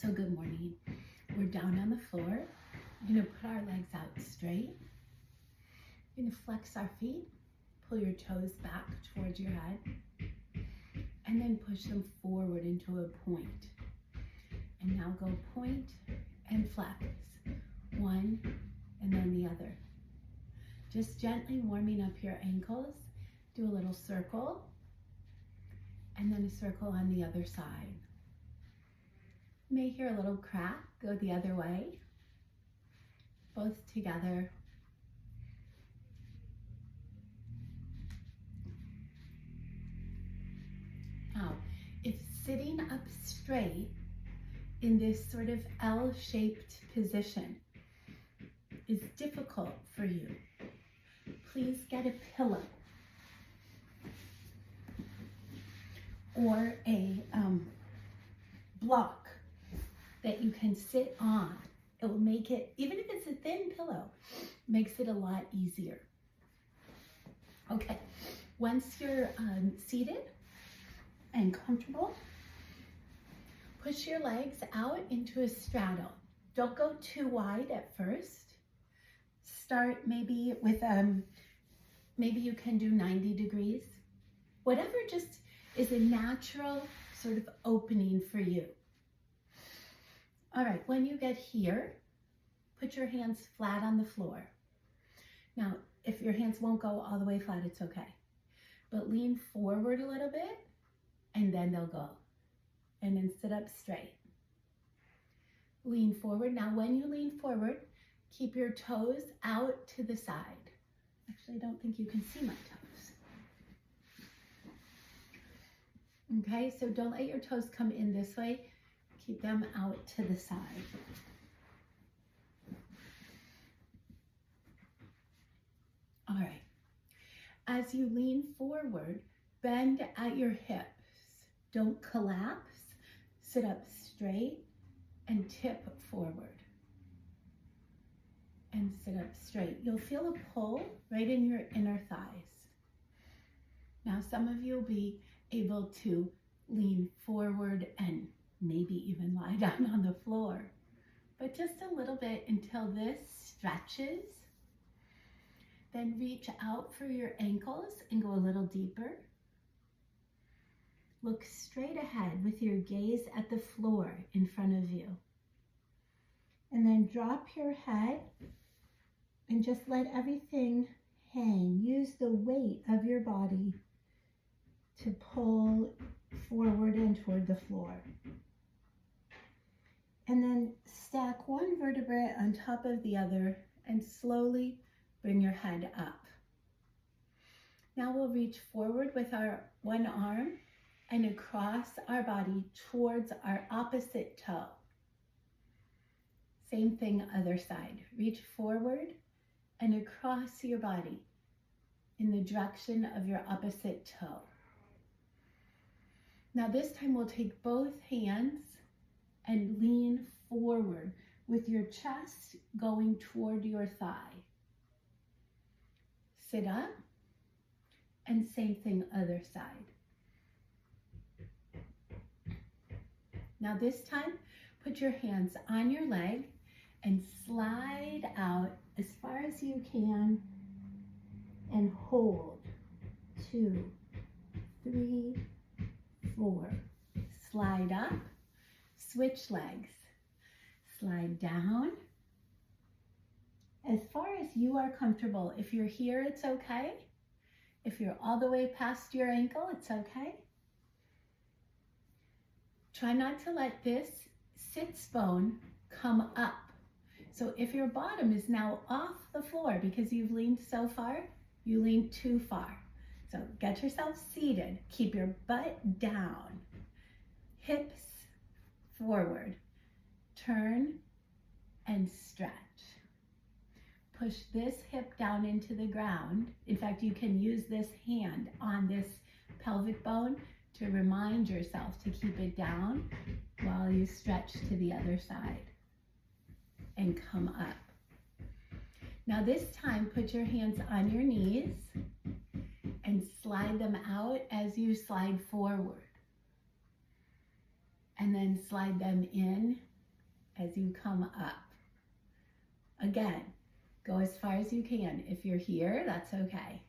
So good morning. We're down on the floor. We're going to put our legs out straight. We're going to flex our feet, pull your toes back towards your head, and then push them forward into a point. And now go point and flex. One and then the other. Just gently warming up your ankles. Do a little circle and then a circle on the other side. You may hear a little crack, go the other way. Both together. Now, if sitting up straight in this sort of L-shaped position is difficult for you, please get a pillow or a block that you can sit on. It will make it, even if it's a thin pillow, makes it a lot easier. Okay, once you're seated and comfortable, push your legs out into a straddle. Don't go too wide at first. Start maybe with, maybe you can do 90 degrees. Whatever just is a natural sort of opening for you. All right, when you get here, put your hands flat on the floor. Now, if your hands won't go all the way flat, it's okay. But lean forward a little bit, and then they'll go. And then sit up straight. Lean forward. Now, when you lean forward, keep your toes out to the side. Actually, I don't think you can see my toes. Okay, so don't let your toes come in this way. Keep them out to the side. All right. As you lean forward, bend at your hips. Don't collapse. Sit up straight and tip forward. And sit up straight. You'll feel a pull right in your inner thighs. Now, some of you will be able to lean forward and maybe even lie down on the floor, but just a little bit until this stretches. Then reach out for your ankles and go a little deeper. Look straight ahead with your gaze at the floor in front of you. And then drop your head and just let everything hang. Use the weight of your body to pull forward and toward the floor. And then stack one vertebrae on top of the other and slowly bring your head up. Now we'll reach forward with our one arm and across our body towards our opposite toe. Same thing, other side. Reach forward and across your body in the direction of your opposite toe. Now this time we'll take both hands and lean forward with your chest going toward your thigh. Sit up and same thing, other side. Now this time, put your hands on your leg and slide out as far as you can and hold. 2, 3, 4. Slide up, switch legs. Slide down. As far as you are comfortable. If you're here, it's okay. If you're all the way past your ankle, it's okay. Try not to let this sits bone come up. So if your bottom is now off the floor because you've leaned so far, you leaned too far. So get yourself seated. Keep your butt down. Hips forward. Turn and stretch. Push this hip down into the ground. In fact, you can use this hand on this pelvic bone to remind yourself to keep it down while you stretch to the other side and come up. Now this time, put your hands on your knees and slide them out as you slide forward. And then slide them in as you come up. Again, go as far as you can. If you're here, that's okay.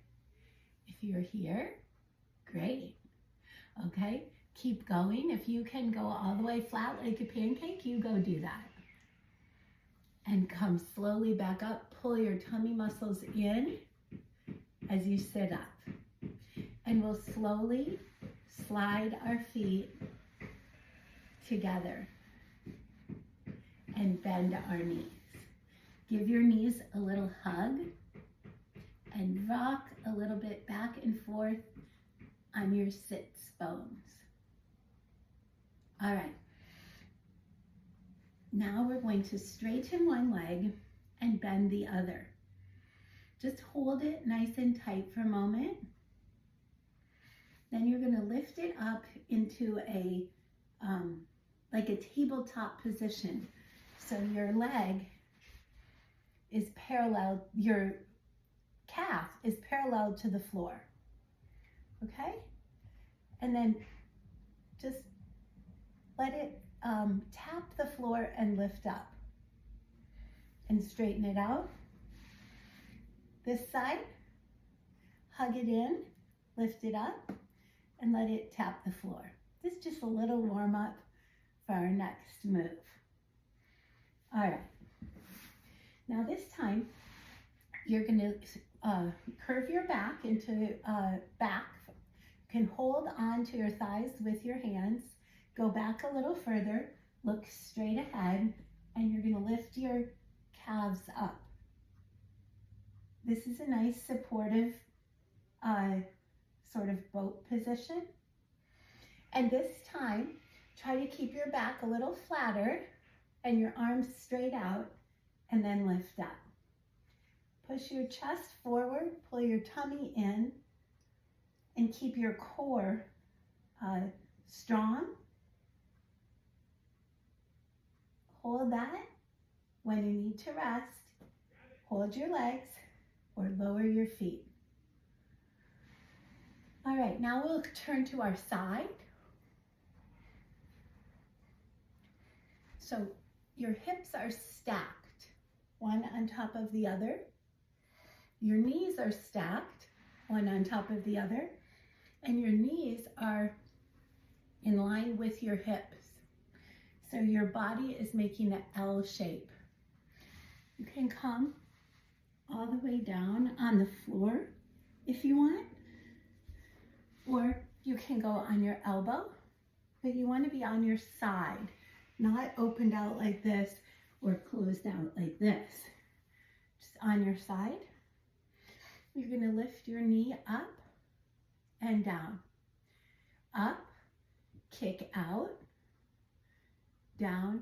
If you're here, great. Okay, keep going. If you can go all the way flat like a pancake, you go do that. And come slowly back up. Pull your tummy muscles in as you sit up. And we'll slowly slide our feet together and bend our knees. Give your knees a little hug and rock a little bit back and forth on your sits bones. All right. Now we're going to straighten one leg and bend the other. Just hold it nice and tight for a moment. Then you're going to lift it up into a like a tabletop position. So your leg is parallel, your calf is parallel to the floor. Okay? And then just let it tap the floor and lift up. And straighten it out. This side, hug it in, lift it up, and let it tap the floor. This is just a little warm up for our next move. All right. Now this time, you're going to curve your back into back. You can hold on to your thighs with your hands. Go back a little further. Look straight ahead, and you're going to lift your calves up. This is a nice supportive sort of boat position. And this time, try to keep your back a little flatter and your arms straight out, and then lift up. Push your chest forward, pull your tummy in, and keep your core strong. Hold that. When you need to rest, hold your legs or lower your feet. All right, now we'll turn to our side. So your hips are stacked, one on top of the other. Your knees are stacked, one on top of the other. And your knees are in line with your hips. So your body is making an L shape. You can come all the way down on the floor if you want, or you can go on your elbow, but you want to be on your side, not opened out like this or closed out like this. Just on your side. You're going to lift your knee up and down. Up, kick out, down.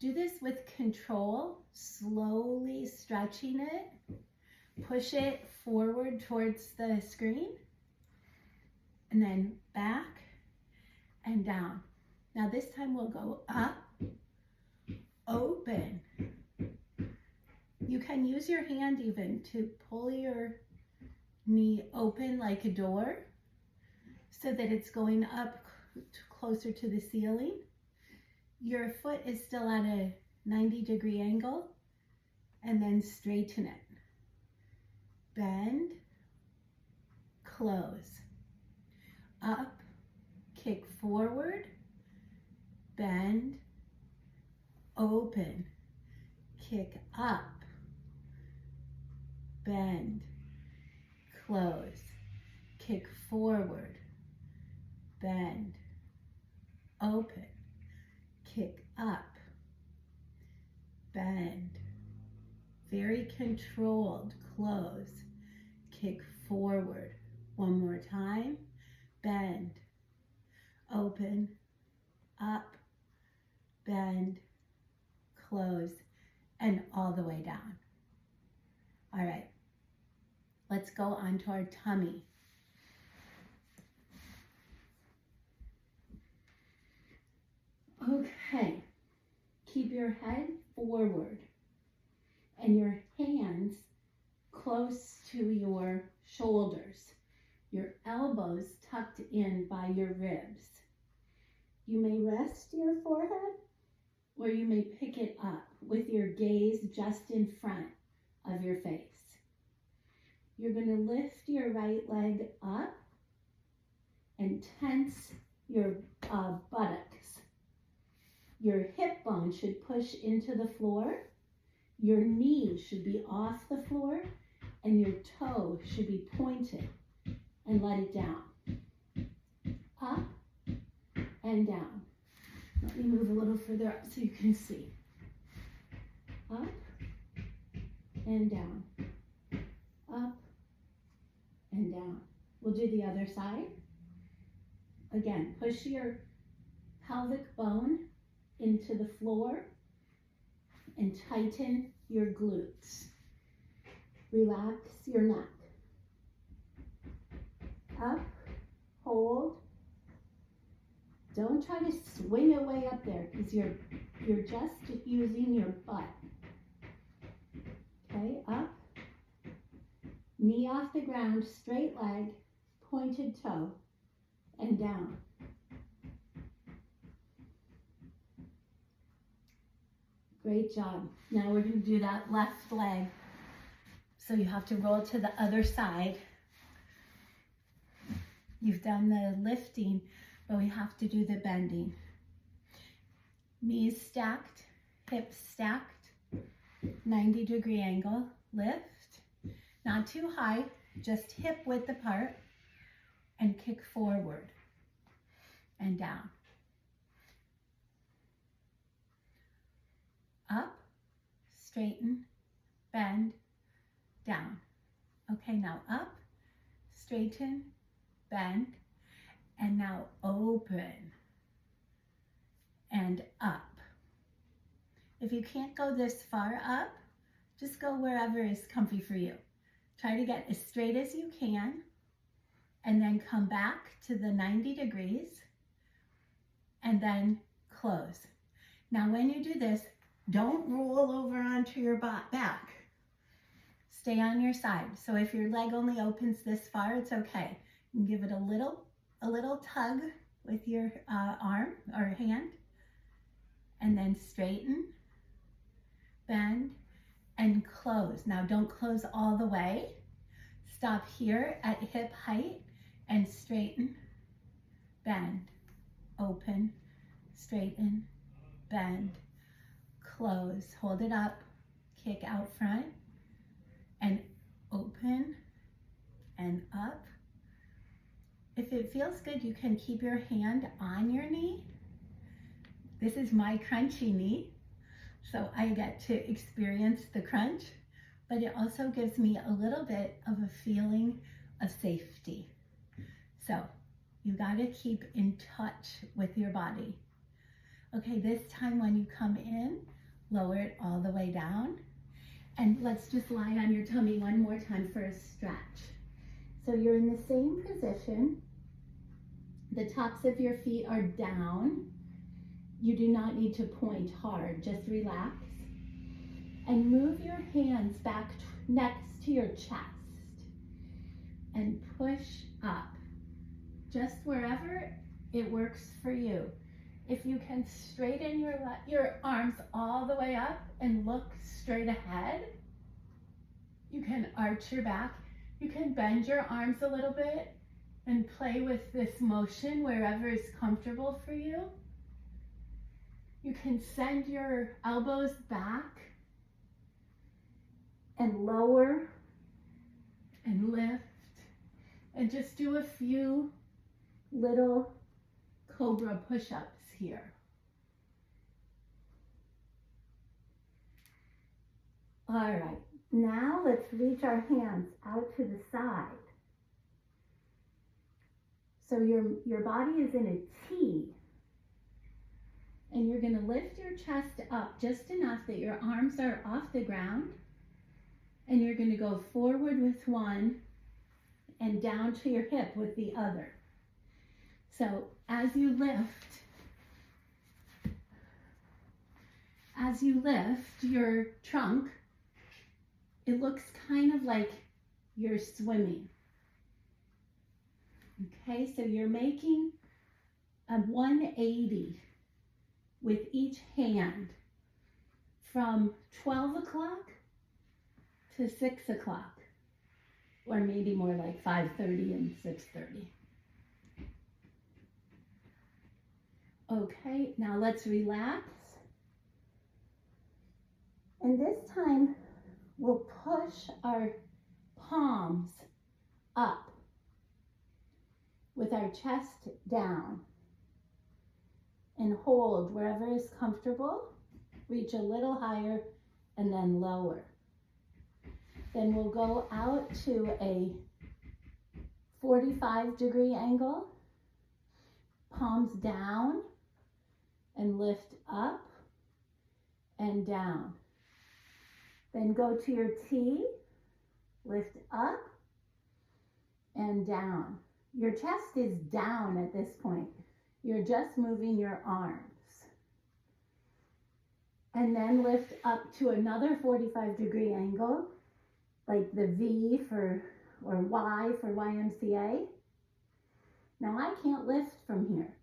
Do this with control, slowly stretching it. Push it forward towards the screen, and then back and down. Now this time we'll go up, open. You can use your hand even to pull your knee open like a door so that it's going up closer to the ceiling. Your foot is still at a 90-degree angle, and then straighten it. Bend, close. Up, kick forward, bend, open, kick up, bend, close, kick forward, bend, open, kick up, bend, very controlled, close, kick forward. One more time, bend, open, up, bend, close, and all the way down. All right, let's go on to our tummy. Okay, keep your head forward and your hands close to your shoulders, your elbows tucked in by your ribs. You may rest your forehead or you may pick it up with your gaze just in front of your face. You're going to lift your right leg up and tense your buttocks. Your hip bone should push into the floor. Your knee should be off the floor, and your toe should be pointed, and let it down. Up and down. Let me move a little further up so you can see. Up and down. Up and down. We'll do the other side. Again, push your pelvic bone into the floor and tighten your glutes. Relax your neck. Up, hold. Don't try to swing your way up there because you're just using your butt. Okay, up. Knee off the ground, straight leg, pointed toe, and down. Great job. Now we're going to do that left leg. So you have to roll to the other side. You've done the lifting, but we have to do the bending. Knees stacked, hips stacked, 90-degree angle, lift. Not too high, just hip width apart, and kick forward and down. Up, straighten, bend, down. Okay, now up, straighten, bend, and now open and up. If you can't go this far up, just go wherever is comfy for you. Try to get as straight as you can, and then come back to the 90 degrees, and then close. Now when you do this, don't roll over onto your back. Stay on your side. So if your leg only opens this far, it's okay. You can give it a little tug with your arm or hand, and then straighten, bend, and close. Now don't close all the way. Stop here at hip height and straighten, bend, open, straighten, bend, close. Hold it up, kick out front, and open and up. If it feels good, you can keep your hand on your knee. This is my crunchy knee, so I get to experience the crunch, but it also gives me a little bit of a feeling of safety. So you gotta keep in touch with your body. Okay, this time when you come in, lower it all the way down. And let's just lie on your tummy one more time for a stretch. So you're in the same position. The tops of your feet are down. You do not need to point hard, just relax. And move your hands back next to your chest. And push up, just wherever it works for you. If you can straighten your arms all the way up and look straight ahead, you can arch your back. You can bend your arms a little bit and play with this motion wherever is comfortable for you. You can send your elbows back and lower and lift, and just do a few little cobra push-ups here. All right, now let's reach our hands out to the side. So your body is in a T, and you're going to lift your chest up just enough that your arms are off the ground, and you're going to go forward with one and down to your hip with the other. So as you lift your trunk, it looks kind of like you're swimming. Okay, so you're making a 180 with each hand from 12 o'clock to 6 o'clock, or maybe more like 5:30 and 6:30. Okay, now let's relax. And this time we'll push our palms up with our chest down and hold wherever is comfortable. Reach a little higher and then lower. Then we'll go out to a 45-degree angle, palms down, and lift up and down. Then go to your T, lift up and down. Your chest is down at this point. You're just moving your arms. And then lift up to another 45-degree angle, like the V for, or Y for YMCA. Now I can't lift from here.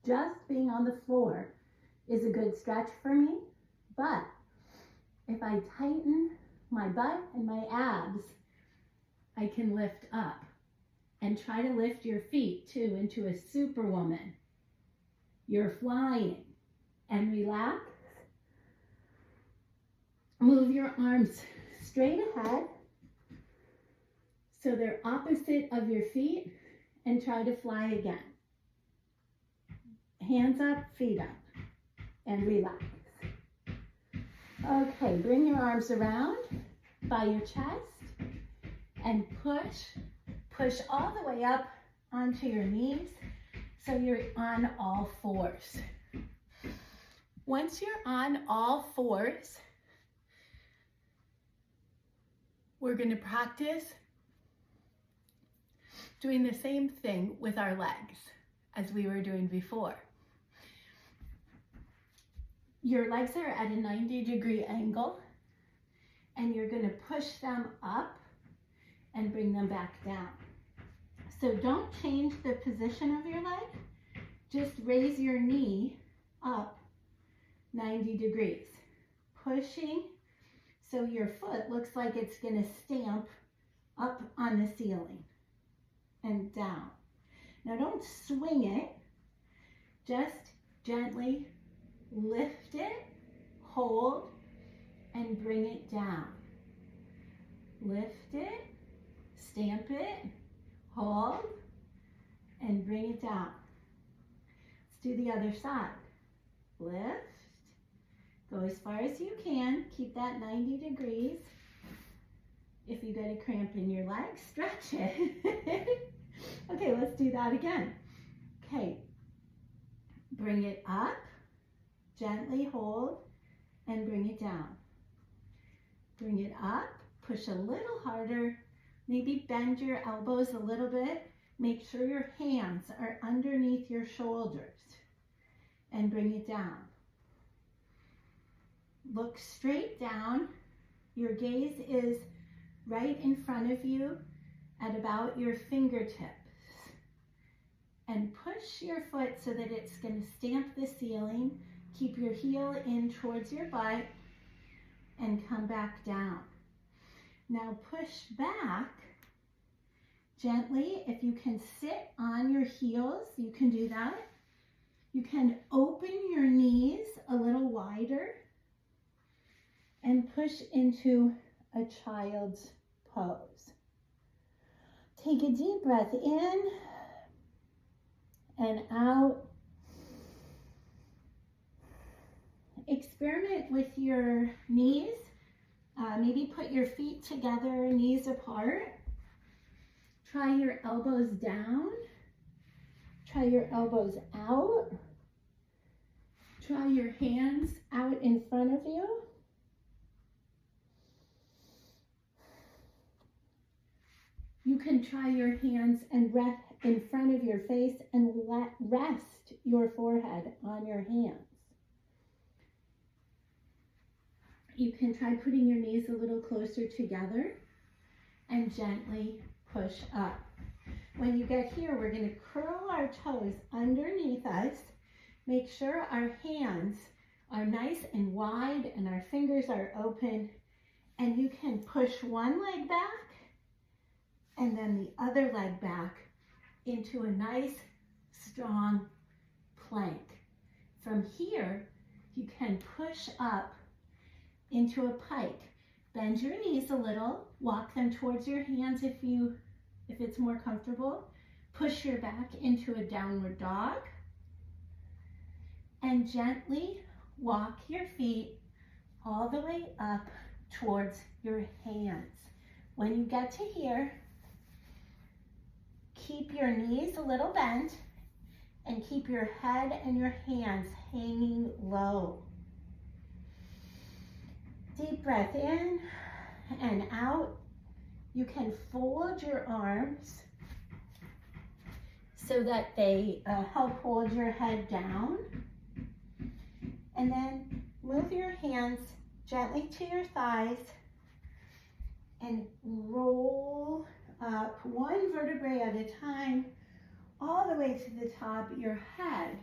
Just being on the floor is a good stretch for me, but if I tighten my butt and my abs, I can lift up. And try to lift your feet too into a superwoman. You're flying. And relax. Move your arms straight ahead so they're opposite of your feet, and try to fly again. Hands up, feet up, and relax. Okay, bring your arms around by your chest and push all the way up onto your knees so you're on all fours. Once you're on all fours, we're going to practice doing the same thing with our legs as we were doing before. Your legs are at a 90-degree angle, and you're going to push them up and bring them back down. So don't change the position of your leg. Just raise your knee up 90 degrees. Pushing so your foot looks like it's going to stamp up on the ceiling and down. Now don't swing it. Just gently lift it, hold, and bring it down. Lift it, stamp it, hold, and bring it down. Let's do the other side. Lift, go as far as you can. Keep that 90 degrees. If you get a cramp in your leg, stretch it. Okay, let's do that again. Okay, bring it up, gently hold, and bring it down. Bring it up, push a little harder, maybe bend your elbows a little bit. Make sure your hands are underneath your shoulders, and bring it down. Look straight down. Your gaze is right in front of you at about your fingertips. And push your foot so that it's going to stamp the ceiling. Keep your heel in towards your butt and come back down. Now push back gently. If you can sit on your heels, you can do that. You can open your knees a little wider and push into a child's pose. Take a deep breath in and out. Experiment with your knees. Maybe put your feet together, knees apart. Try your elbows down. Try your elbows out. Try your hands out in front of you. You can try your hands and rest in front of your face and rest your forehead on your hands. You can try putting your knees a little closer together and gently push up. When you get here, we're going to curl our toes underneath us, Make sure our hands are nice and wide and our fingers are open, and you can push one leg back and then the other leg back into a nice, strong plank. From here, you can push up into a pike. Bend your knees a little, walk them towards your hands if it's more comfortable. Push your back into a downward dog and gently walk your feet all the way up towards your hands. When you get to here, keep your knees a little bent and keep your head and your hands hanging low. Deep breath in and out. You can fold your arms so that they help hold your head down. And then move your hands gently to your thighs and roll up one vertebrae at a time all the way to the top. Your head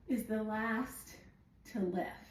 is the last to lift.